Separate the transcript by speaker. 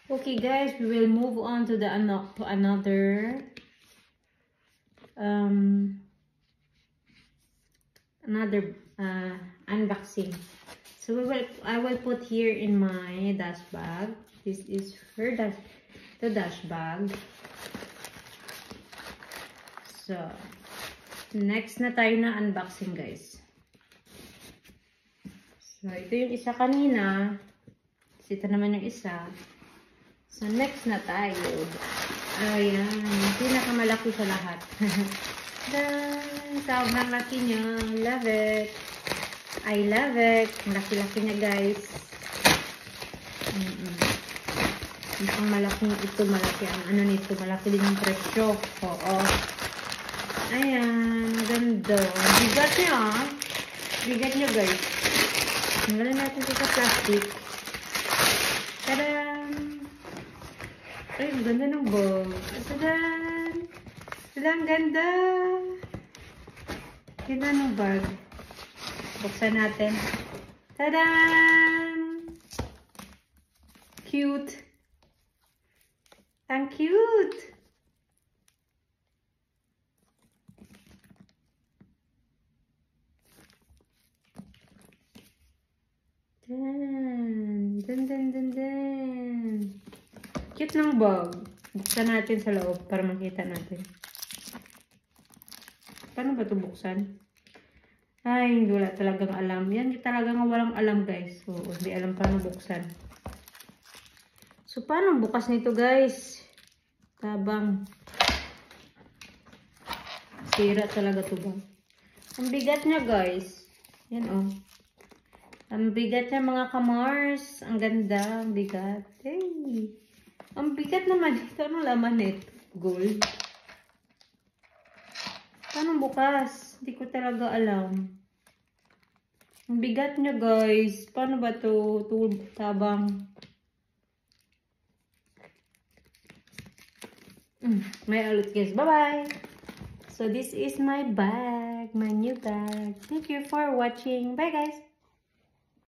Speaker 1: Okay guys, we will move on to the another unboxing. So I will put here in my dash bag. This is the dash bag. So next na tayo na unboxing guys. So ito yung isa kanina. Ito naman yung isa. So, next na tayo. Ayan. Pinakamalaki sa lahat. Sobrang laki niya. Love it. I love it. Laki-laki niya, guys. Ang malaki ito. Malaki ang ano nito. Malaki din yung presyo. Oo. Ayan. Ganda. Bigat niya, Bigat niya, guys. Tanggalin natin ito sa plastic. Tada! Ay, ang ganda ng bag. Tadan! Tada, ang ganda! Ganda ng bag. Buksan natin. Tadan! Cute! Ang cute! Dan! Dan, dan, dan, dan! Cute ng bag. Buksan natin sa loob para makita natin. Paano ba ito buksan? Ay, hindi wala talagang alam. Yan talagang walang alam guys. So, hindi alam paano buksan. So, paano bukas nito guys? Tabang. Sira talaga ito ba? Ang bigat niya guys. Yan oh. Ang bigat niya mga kamars. Ang ganda. Ang bigat. Hey. Ang bigat naman dito. Ano laman nito? Gold. Paano bukas? Hindi ko talaga alam. Ang bigat niya guys. Paano ba ito? Tabang. May alot guys. Bye-bye! So this is my bag. My new bag. Thank you for watching. Bye guys!